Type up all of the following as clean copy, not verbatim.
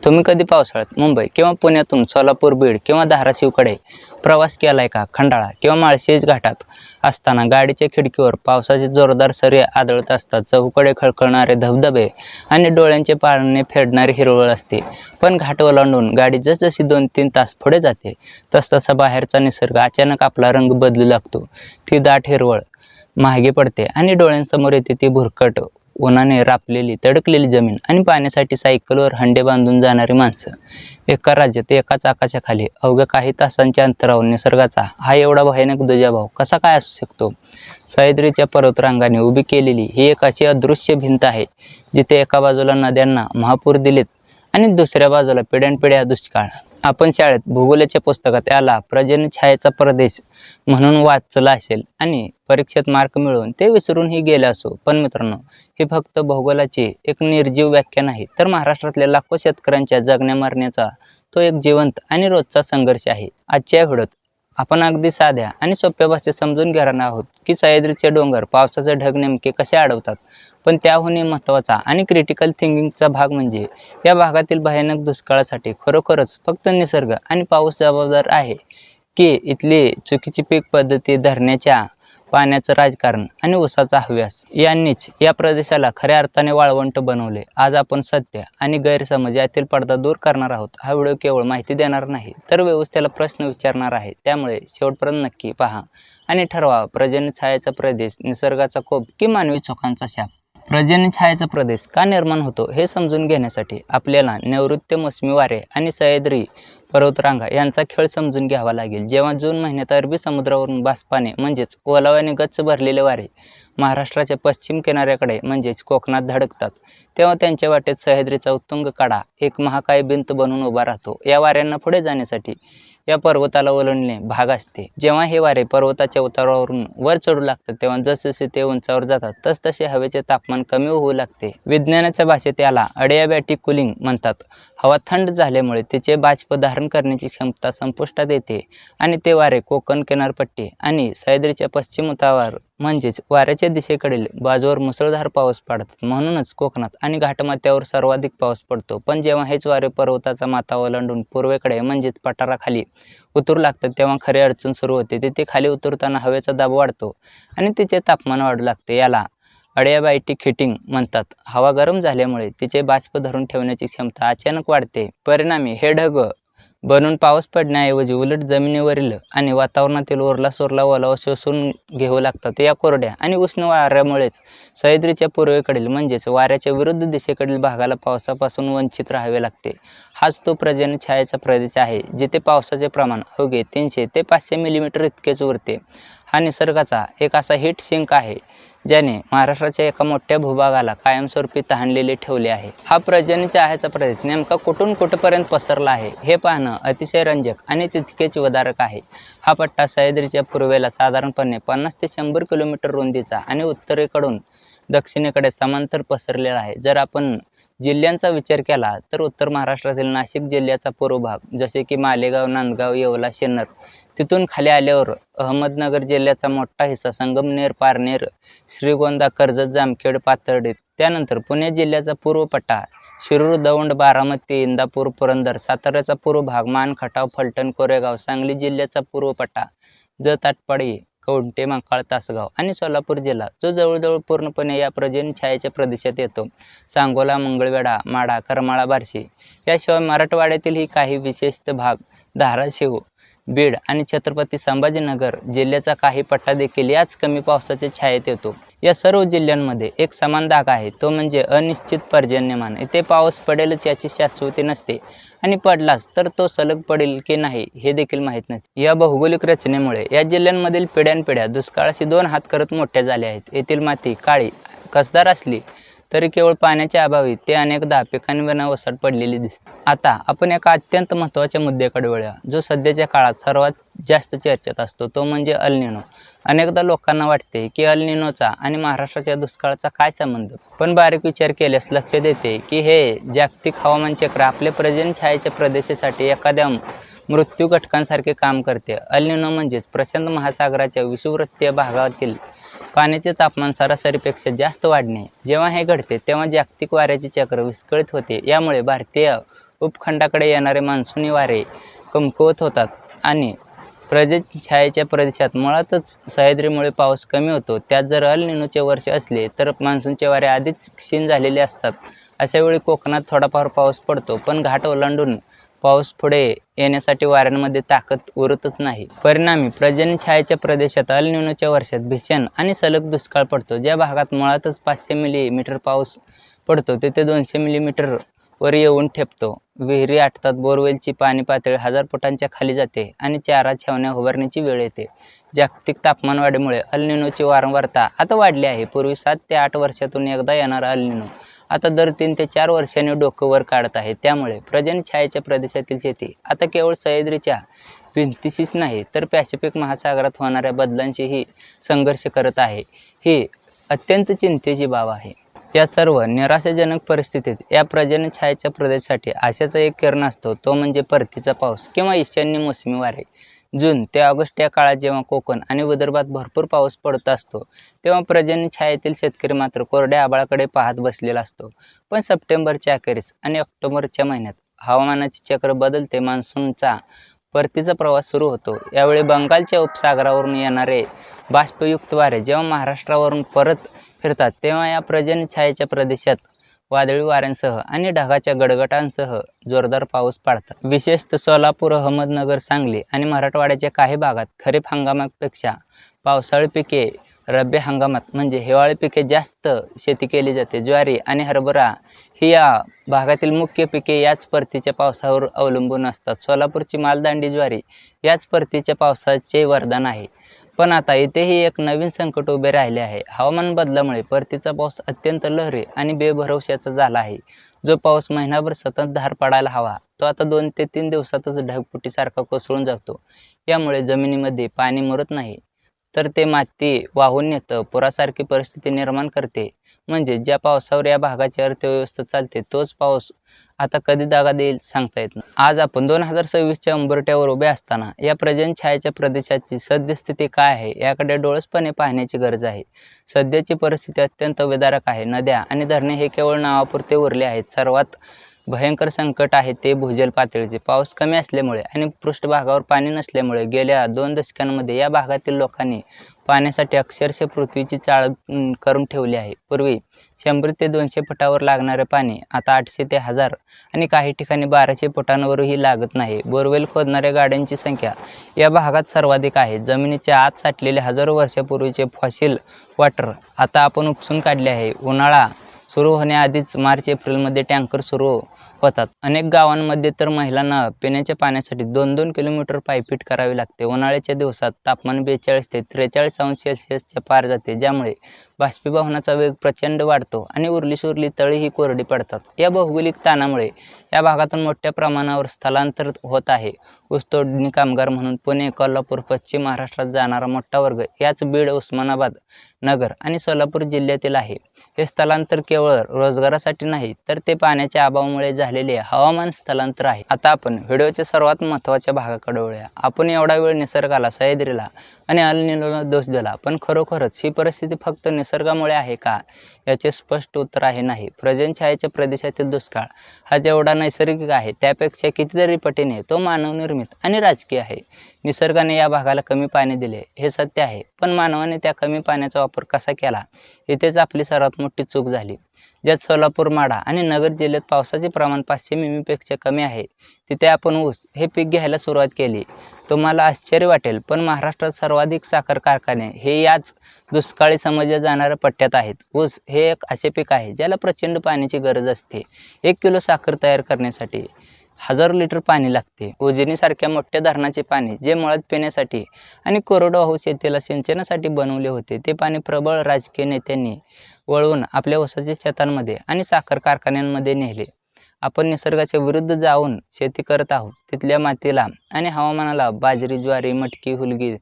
तुम्ही कधी पावसाळ्यात मुंबई किंवा पुण्यातून सोलापूर, बीड किंवा धाराशिवकडे प्रवास केलाय का? खंडाळा किंवा माळशेज घाटात असताना गाडीच्या खिडकीवर पावसाचे जोरदार सरी आदळत असतात. चहूकडे खळखळणारे धबधबे आणि डोळ्यांचे पारणे फेडणारी हिरवळ असते. पण घाट ओलांडून गाडी जसजशी 2-3 तास पुढे जाते, तसतसा बाहेरचा निसर्ग अचानक आपला रंग बदलू लागतो. ती दाट हिरवळ मागे पडते आणि डोळ्यांसमोर येते ती भुरकट उन्हाने रापलेली तडकलेली जमीन आणि पाण्यासाठी सायकलवर हंडे बांधून जाणारी माणसं. एका राज्यात एकाच आकाशाखाली अवघ्या काही तासांच्या अंतरावर निसर्गाचा हा एवढा भयानक दुजाभाव कसा काय असू शकतो? सह्याद्रीच्या पर्वतरांगाने उभी केलेली ही एक अशी अदृश्य भिंत आहे, जिथे एका बाजूला नद्यांना महापूर दिलेत आणि दुसऱ्या बाजूला पिढ्यानपिढ्या दुष्काळ. आपण शाळेत भूगोलाच्या पुस्तकात याला पर्जन्यछायेचा प्रदेश म्हणून वाचलं असेल आणि परीक्षेत मार्क मिळवून ते विसरूनही गेले असो. पण मित्रांनो, ही फक्त भूगोलाची एक निर्जीव व्याख्या नाही, तर महाराष्ट्रातल्या लाखो शेतकऱ्यांच्या जगण्या मरण्याचा तो एक जिवंत आणि रोजचा संघर्ष आहे. आजच्या व्हिडिओत आपण अगदी साध्या आणि सोप्या भाषेत समजून घेणार आहोत की सह्याद्रीचे डोंगर पावसाचे ढग नेमके कसे अडवतात. पण त्याहूनही महत्त्वाचा आणि क्रिटिकल थिंकिंगचा भाग म्हणजे या भागातील भयानक दुष्काळासाठी खरोखरच फक्त निसर्ग आणि पाऊस जबाबदार आहे, की इथली चुकीची पीक पद्धती, धरणाच्या पाण्याचं राजकारण आणि ऊसाचा हव्यास यांनीच या प्रदेशाला खऱ्या अर्थाने वाळवंट बनवले. आज आपण सत्य आणि गैरसमज यातील पडदा दूर करणार आहोत. हा व्हिडिओ केवळ माहिती देणार नाही, तर व्यवस्थेला प्रश्न विचारणार आहे. त्यामुळे शेवटपर्यंत नक्की पहा आणि ठरवा, पर्जन्यछायेचा प्रदेश निसर्गाचा कोप की मानवी चुकांचा शाप. पर्जन्यछायेचा प्रदेश का निर्माण होतो हे समजून घेण्यासाठी आपल्याला नैऋत्य मोसमी वारे आणि सह्याद्री पर्वतरांगा यांचा खेळ समजून घ्यावा लागेल. जेव्हा जून महिन्यात अरबी समुद्रावरून बाष्पाने म्हणजेच ओलाव्याने गच्च भरलेले वारे महाराष्ट्राच्या पश्चिम किनाऱ्याकडे म्हणजेच कोकणात धडकतात, तेव्हा त्यांच्या वाटेत सह्याद्रीचा उत्तुंग कडा एक महाकाय भिंत बनून उभा राहतो. या वाऱ्यांना पुढे जाण्यासाठी या पर्वताला ओलांडणे भाग असते. जेव्हा हे वारे पर्वताच्या उतारावरून वर चढू लागतात, तेव्हा जसजसे ते उंचावर जातात, तसतसे हवेचे तापमान कमी होऊ लागते. विज्ञानाच्या भाषेत याला अडियाबॅटिक कूलिंग म्हणतात. हवा थंड झाल्यामुळे तिचे बाष्प धारण करण्याची क्षमता संपुष्टात येते आणि ते वारे कोकण किनारपट्टी आणि सह्याद्रीच्या पश्चिम उतारावर म्हणजेच वाऱ्याच्या दिशेकडील बाजूवर मुसळधार पाऊस पाडतात. म्हणूनच कोकणात आणि घाटमाथ्यावर सर्वाधिक पाऊस पडतो. पण जेव्हा हेच वारे पर्वताचा माथा ओलांडून पूर्वेकडे म्हणजेच पठाराखाली उतरू लागतात, तेव्हा खरी अडचण सुरू होते. तिथे खाली उतरताना हवेचा दाब वाढतो आणि तिचे तापमान वाढू लागते. याला अडियाबॅटिक हीटिंग म्हणतात. हवा गरम झाल्यामुळे तिचे बाष्प धरून ठेवण्याची क्षमता अचानक वाढते. परिणामी हे ढग बनून पाऊस पडण्याऐवजी उलट जमिनीवरील आणि वातावरणातील उरला-सुरला ओलावा शोषून घेऊ लागतात. या कोरड्या आणि उष्ण वाऱ्यामुळेच सह्याद्रीच्या पूर्वेकडील म्हणजेच वाऱ्याच्या विरुद्ध दिशेकडील भागाला पावसापासून वंचित राहावे लागते. हाच तो पर्जन्यछायेचा प्रदेश आहे, जिथे पावसाचे प्रमाण अवघे 300 ते 500 मिलीमीटर इतकेच उरते. हा निसर्गाचा एक असा हीट सिंक आहे, ज्याने महाराष्ट्राच्या एका मोठ्या भूभागाला कायमस्वरूपी तहानलेले ठेवले आहे. हा पर्जन्यछायेचा प्रदेश नेमका कुठून कुठपर्यंत पसरला आहे हे पाहणं अतिशय रंजक आणि तितकेच विदारक आहे. हा पट्टा सह्याद्रीच्या पूर्वेला साधारणपणे 50 ते 100 किलोमीटर रुंदीचा आणि उत्तरेकडून दक्षिणेकडे समांतर पसरलेला आहे. जर आपण जिल्ह्यांचा विचार केला तर उत्तर महाराष्ट्रातील नाशिक जिल्ह्याचा पूर्व भाग, जसे की मालेगाव, नांदगाव, येवला, सिन्नर, तिथून खाली आल्यावर अहमदनगर जिल्ह्याचा मोठा हिस्सा, संगमनेर, पारनेर, श्रीगोंदा, कर्जत, जामखेड, पाथर्डी, त्यानंतर पुणे जिल्ह्याचा पूर्व पट्टा, शिरूर, दौंड, बारामती, इंदापूर, पुरंदर, साताऱ्याचा पूर्व भाग, मान, खटाव, फलटण, कोरेगाव, सांगली जिल्ह्याचा पूर्व पट्टा, जत, आटपाडी, कवठे महांकाळ, तासगाव आणि सोलापूर जिल्हा, जो जवळजवळ पूर्णपणे या पर्जन्यछायेच्या प्रदेशात येतो. सांगोला, मंगळवेढा, माढा, करमाळा, बार्शी याशिवाय मराठवाड्यातील ही काही विशेषित भाग, धाराशिव, बीड आणि छत्रपती संभाजीनगर जिल्ह्याचा काही पट्टा देखील याच कमी पावसाच्या छायेत येतो. या सर्व जिल्ह्यांमध्ये एक समान धागा आहे, तो म्हणजे अनिश्चित पर्जन्यमान. इथे पाऊस पडेलच याची शाश्वती नसते आणि पडलाच तर तो सलग पडेल की नाही हे देखील माहीत नसते. या भौगोलिक रचनेमुळे या जिल्ह्यांमधील पिढ्यानपिढ्या दुष्काळाशी 2 हात करत मोठ्या झाल्या आहेत. येथील माती काळी कसदार असली तरी केवळ पाण्याच्या अभावी ते अनेकदा पिकांविना ओसाड पडलेली दिसते. आता आपण एका अत्यंत महत्त्वाच्या मुद्द्याकडे वळूया, जो सध्याच्या काळात सर्वात जास्त चर्चेत असतो, तो म्हणजे अल निनो. अनेकदा लोकांना वाटते की अल निनोचा आणि महाराष्ट्राच्या दुष्काळाचा काय संबंध, पण बारीक विचार केल्यास लक्षात येते की हे जागतिक हवामान चक्र आपल्या पर्जन्यछायेच्या प्रदेशासाठी एखाद्या मृत्यू घटकांसारखे काम करते. अल निनो म्हणजेच प्रशांत महासागराच्या विषुववृत्तीय भागातील पाण्याचे तापमान सरासरीपेक्षा जास्त वाढणे. जेव्हा हे घडते तेव्हा जागतिक वाऱ्याचे चक्र विस्कळीत होते. यामुळे भारतीय उपखंडाकडे येणारे मान्सूनी वारे कमकुवत होतात आणि पर्जन्यछायेच्या प्रदेशात मुळातच सह्याद्रीमुळे पाऊस कमी होतो. त्यात जर अल निनोचे वर्ष असले तर मान्सूनचे वारे आधीच क्षीण झालेले असतात. अशा वेळी कोकणात थोडाफार पाऊस पडतो, पण घाट ओलांडून पाऊस पुढे येण्यासाठी वाऱ्यांमध्ये ताकद उरतच नाही. परिणामी पर्जन्यछायेच्या प्रदेशात अल निनोच्या वर्षात भीषण आणि सलग दुष्काळ पडतो. ज्या भागात मुळातच 500 मिलीमीटर पाऊस पडतो तिथे 200 मिलीमीटर वर येऊन ठेपतो. विहिरी आटतात, बोरवेलची पाणी पातळी 1000 फुटांच्या खाली जाते आणि चारा छावण्या उभारण्याची वेळ येते. जागतिक तापमानवाढीमुळे अल निनोची वारंवारता आता वाढली आहे. पूर्वी 7 ते 8 वर्षातून एकदा येणारा अल निनो आता दर 3 ते 4 वर्षांनी डोकं वर काढत आहे. त्यामुळे पर्जन्यछायेच्या प्रदेशातील शेती आता केवळ सह्याद्रीच्या भिंतीशीच नाही तर पॅसिफिक महासागरात होणाऱ्या बदलांशीही संघर्ष करत आहे. ही अत्यंत चिंतेची बाब आहे. या सर्व निराशाजनक परिस्थितीत या पर्जन्यछायेच्या प्रदेशासाठी आशेचा एक किरण असतो, तो म्हणजे परतीचा पाऊस किंवा ईशान्य मोसमी वारे. जून ते ऑगस्ट या काळात जेव्हा कोकण आणि विदर्भात भरपूर पाऊस पडत असतो तेव्हा पर्जन्यछायेतील शेतकरी मात्र कोरड्या आभाळाकडे पाहत बसलेला असतो. पण सप्टेंबरच्या अखेरीस आणि ऑक्टोबरच्या महिन्यात हवामानाचे चक्र बदलते. मान्सूनचा परतीचा प्रवास सुरू होतो. यावेळी बंगालच्या उपसागरावरून येणारे बाष्पयुक्त वारे जेव्हा महाराष्ट्रावरून परत फिरतात तेव्हा या पर्जन्यछायेच्या प्रदेशात वादळी वाऱ्यांसह आणि ढगाच्या गडगडाटांसह जोरदार पाऊस पडतात. विशेषतः सोलापूर, अहमदनगर, सांगली आणि मराठवाड्याच्या काही भागात खरीप हंगामापेक्षा पावसाळी पिके रब्बी हंगामात म्हणजे हिवाळी पिके जास्त शेती केली जाते. ज्वारी आणि हरभरा ही या भागातील मुख्य पिके याच परतीच्या पावसावर अवलंबून असतात. सोलापूरची मालदांडी ज्वारी याच परतीच्या पावसाचे वरदान आहे. पण आता इथेही एक नवीन संकट उभे राहिले आहे. हवामान बदलामुळे परतीचा पाऊस अत्यंत लहरी आणि बेभरवशाचा झाला आहे. जो पाऊस महिनाभर सततधार पडायला हवा तो आता 2 ते 3 दिवसातच ढगफुटीसारखा कोसळून जातो. यामुळे जमिनीमध्ये पाणी मुरत नाही तर ते माती वाहून नेतं, पुरासारखी परिस्थिती निर्माण करते. म्हणजे ज्या पावसावर या भागाची अर्थव्यवस्था चालते तोच पाऊस आता कधी दगा देईल सांगता येत नाही. आज आपण 2026च्या उंबरठ्यावर उभे असताना या पर्जन्यछायेच्या प्रदेशाची सद्यस्थिती काय आहे याकडे डोळसपणे पाहण्याची गरज आहे. सध्याची परिस्थिती अत्यंत विदारक आहे. नद्या आणि धरणे हे केवळ नावापुरते उरले आहेत. सर्वात भयंकर संकट आहे ते भूजल पातळीचे. पाऊस कमी असल्यामुळे आणि पृष्ठभागावर पाणी नसल्यामुळे गेल्या 2 दशकांमध्ये या भागातील लोकांनी पाण्यासाठी अक्षरशः पृथ्वीची चाळ करून ठेवली आहे. पूर्वी 100 ते 200 फुटावर लागणारे पाणी आता 800 ते 1000 आणि काही ठिकाणी 1200 फुटांवरही लागत नाही. बोरवेल खोदणाऱ्या गाड्यांची संख्या या भागात सर्वाधिक आहे. जमिनीच्या आत साठलेले हजारो वर्षापूर्वीचे फॉसिल वॉटर आता आपण उपसून काढले आहे. उन्हाळा सुरू होण्याआधीच मार्च एप्रिलमध्ये टँकर सुरू होतात. अनेक गावांमध्ये तर महिलांना पिण्याच्या पाण्यासाठी 2-2 किलोमीटर पायपीट करावी लागते. उन्हाळ्याच्या दिवसात तापमान 42 ते 43 अंश सेल्सिअसच्या पार जाते, ज्यामुळे बाष्पीभवनाचा वेग प्रचंड वाढतो आणि उरली तळीही कोरडी पडतात. या भौगोलिक ताणामुळे या भागातून मोठ्या प्रमाणावर स्थलांतर होत आहे. ऊसतोडणी कामगार म्हणून पुणे, कोल्हापूर, पश्चिम महाराष्ट्रात जाणारा मोठा वर्ग याच बीड, उस्मानाबाद, नगर आणि सोलापूर जिल्ह्यातील आहे. हे स्थलांतर केवळ रोजगारासाठी नाही तर ते पाण्याच्या अभावामुळे झालेले हवामान स्थलांतर आहे. आता आपण व्हिडिओच्या सर्वात महत्त्वाच्या भागाकडे वळूया. आपण एवढा वेळ निसर्गाला, सह्याद्रीला आणि अल निनोला दोष दिला, पण खरोखरच ही परिस्थिती फक्त निसर्गामुळे आहे का? याचे स्पष्ट उत्तर आहे नाही. पर्जन्यछायेच्या प्रदेशातील दुष्काळ हा जेवढा नैसर्गिक आहे त्यापेक्षा कितीतरी पटीने तो मानवनिर्मित आणि राजकीय आहे. निसर्गाने या भागाला कमी पाणी दिले हे सत्य आहे, पण मानवाने त्या कमी पाण्याचा वापर कसा केला इथेच आपली सर्वात मोठी चूक झाली. ज्यात सोलापूर, माढा आणि नगर जिल्ह्यात पावसाचे प्रमाण 500 मिमीपेक्षा कमी आहे तिथे आपण ऊस हे पीक घ्यायला सुरुवात केली. तुम्हाला आश्चर्य वाटेल, पण महाराष्ट्रात सर्वाधिक साखर कारखाने हे याच दुष्काळी समजल्या जाणाऱ्या पट्ट्यात आहेत. ऊस हे एक असे पीक आहे ज्याला प्रचंड पाण्याची गरज असते. 1 किलो साखर तयार करण्यासाठी हजारो लिटर पाणी लागते. उजनीसारख्या मोठ्या धरणाचे पाणी जे मुळात पिण्यासाठी आणि कोरडवाहू शेतीला सिंचनासाठी बनवले होते ते पाणी प्रबळ राजकीय नेत्यांनी वळवून आपल्या ऊसाच्या शेतांमध्ये आणि साखर कारखान्यांमध्ये नेले. आपण निसर्गाच्या विरुद्ध जाऊन शेती करत आहोत. तिथल्या मातीला आणि हवामानाला बाजरी, ज्वारी, मटकी, हुलगी,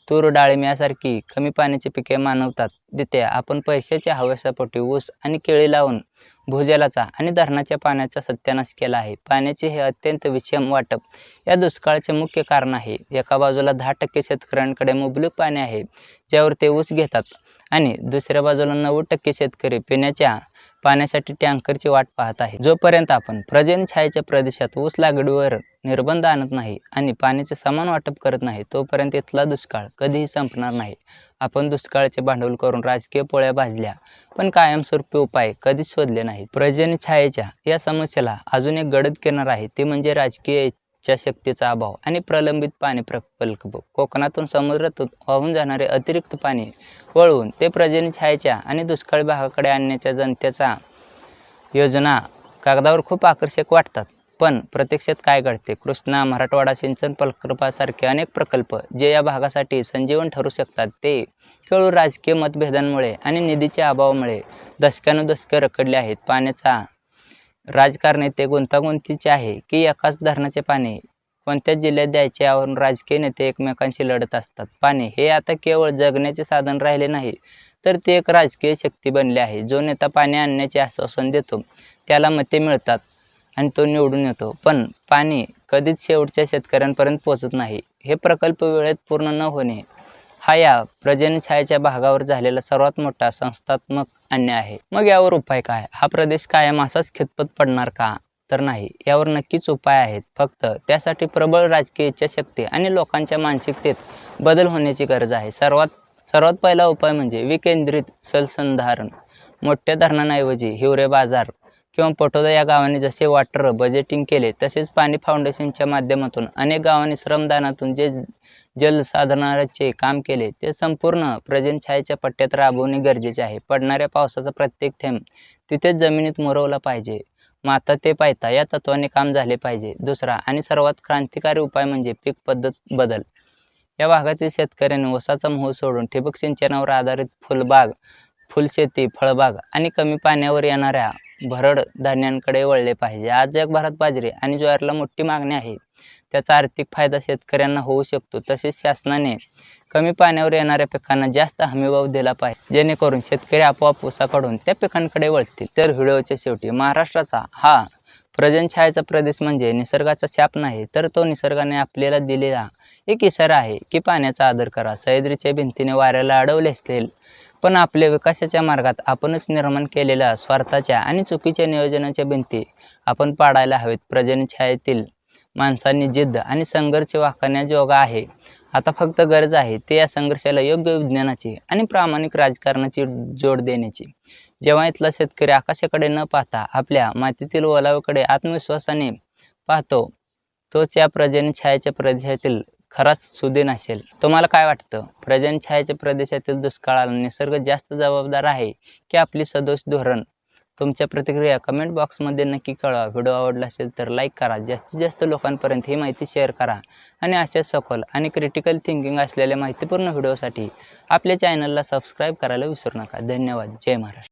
तूर, डाळिंब यासारखी कमी पाण्याची पिके मानवतात. तिथे आपण पैशाच्या हव्यासापोटी ऊस आणि केळी लावून भूजलाचा आणि धरणाच्या पाण्याचा सत्यानाश केला आहे. पाण्याचे हे अत्यंत विषम वाटप या दुष्काळाचे मुख्य कारण आहे. एका बाजूला 10% शेतकऱ्यांकडे मुबलक पाणी आहे ज्यावर ते ऊस घेतात आणि दुसऱ्या बाजूला 90% शेतकरी पिण्याच्या पाण्यासाठी टँकरची वाट पाहत आहे. जोपर्यंत आपण पर्जन्यछायेच्या प्रदेशात ऊस लागवडीवर निर्बंध आणत नाही आणि पाण्याचे समान वाटप करत नाही, तोपर्यंत इथला दुष्काळ कधीही संपणार नाही. आपण दुष्काळाचे भांडवल करून राजकीय पोळ्या भाजल्या, पण कायमस्वरूपी उपाय कधीच शोधले नाहीत. पर्जन्यछायेच्या या समस्येला अजून एक गडद किनार आहे, ती म्हणजे राजकीय इच्छाशक्तीचा अभाव आणि प्रलंबित पाणी प्रकल्प. कोकणातून समुद्रातून वाहून जाणारे अतिरिक्त पाणी वळवून ते पर्जन्यछायेच्या आणि दुष्काळी भागाकडे आणण्याच्या जनतेच्या योजना कागदावर खूप आकर्षक वाटतात, पण प्रत्यक्षात काय घडते? कृष्णा, मराठवाडा सिंचन प्रकल्पासारखे अनेक प्रकल्प जे या भागासाठी संजीवन ठरू शकतात, ते केवळ राजकीय मतभेदांमुळे आणि निधीच्या अभावामुळे दशकानुदशके रखडले आहेत. पाण्याचा राजकारणी ते गुंतागुंतीचे आहे की एकाच धरणाचे पाणी कोणत्या जिल्ह्यात द्यायचे यावरून राजकीय नेते एकमेकांशी लढत असतात. पाणी हे आता केवळ जगण्याचे साधन राहिले नाही, तर ते एक राजकीय शक्ती बनले आहे. जो नेता पाणी आणण्याचे आश्वासन देतो त्याला मते मिळतात आणि तो निवडून येतो, पण पाणी कधीच शेवटच्या शेतकऱ्यांपर्यंत पोहोचत नाही. हे प्रकल्प वेळेत पूर्ण न होणे हा या पर्जन्यछायेच्या भागावर झालेला सर्वात मोठा संस्थात्मक अन्याय आहे. मग यावर उपाय काय? हा प्रदेश कायम असाच खितपत पडणार का? तर नाही, यावर नक्कीच उपाय आहेत. फक्त त्यासाठी प्रबळ राजकीय इच्छाशक्ती आणि लोकांच्या मानसिकतेत बदल होण्याची गरज आहे. सर्वात पहिला उपाय म्हणजे विकेंद्रित जलसंधारण. मोठ्या धरणांऐवजी हिवरे बाजार किंवा पटोदा या गावांनी जसे वॉटर बजेटिंग केले, तसेच पाणी फाउंडेशनच्या माध्यमातून अनेक गावांनी श्रमदानातून जे जलसाधनाचे काम केले, ते संपूर्ण पर्जन्यछायेच्या पट्ट्यात राबवणे गरजेचे आहे. पडणाऱ्या पावसाचा प्रत्येक थेंब तिथेच जमिनीत मुरवला पाहिजे. माता ते पायता या तत्वाने काम झाले पाहिजे. दुसरा आणि सर्वात क्रांतिकारी उपाय म्हणजे पीक पद्धत बदल. या भागातील शेतकऱ्यांनी ऊसाचा मोह सोडून ठिबक सिंचनावर आधारित फुलबाग, फुलशेती, फळबाग आणि कमी पाण्यावर येणाऱ्या भरड धान्यांकडे वळले पाहिजे. आज जगभरात बाजरी आणि ज्वारीला मोठी मागणी आहे. त्याचा आर्थिक फायदा शेतकऱ्यांना होऊ शकतो. तसेच शासनाने कमी पाण्यावर येणाऱ्या पिकांना जास्त हमीभाव दिला पाहिजे, जेणेकरून शेतकरी आपोआप ऊसाकडून त्या पिकांकडे वळतील. तर व्हिडिओच्या शेवटी, महाराष्ट्राचा हा पर्जन्यछायेचा प्रदेश म्हणजे निसर्गाचा शाप नाही, तर तो निसर्गाने आपल्याला दिलेला एक इशारा आहे की पाण्याचा आदर करा. सह्याद्रीच्या भिंतीने वाऱ्याला अडवले असेल, पण आपल्या विकासाच्या मार्गात आपणच निर्माण केलेल्या स्वार्थाच्या आणि चुकीच्या नियोजनाच्या भिंती आपण पाडायला हवेत. पर्जन्यछायेतील माणसांनी जिद्द आणि संघर्ष वाखाणण्याजोगा आहे. आता फक्त गरज आहे ते या संघर्षाला योग्य विज्ञानाची आणि प्रामाणिक राजकारणाची जोड देण्याची. जेव्हा इथला शेतकरी आकाशाकडे न पाहता आपल्या मातीतील ओलाव्याकडे आत्मविश्वासाने पाहतो, तोच या पर्जन्यछायेच्या प्रदेशातील खराच सुदीन असेल. तुम्हाला काय वाटतं? पर्जन्यछायेच्या प्रदेशातील दुष्काळाला निसर्ग जास्त जबाबदार आहे की आपली सदोष धोरण? तुमच्या प्रतिक्रिया कमेंट बॉक्समध्ये नक्की कळवा. व्हिडिओ आवडला असेल तर लाईक करा, जास्तीत जास्त लोकांपर्यंत ही माहिती शेअर करा आणि अशाच सखोल आणि क्रिटिकल थिंकिंग असलेल्या माहितीपूर्ण व्हिडिओसाठी आपल्या चॅनलला सबस्क्राईब करायला विसरू नका. धन्यवाद. जय महाराष्ट्र.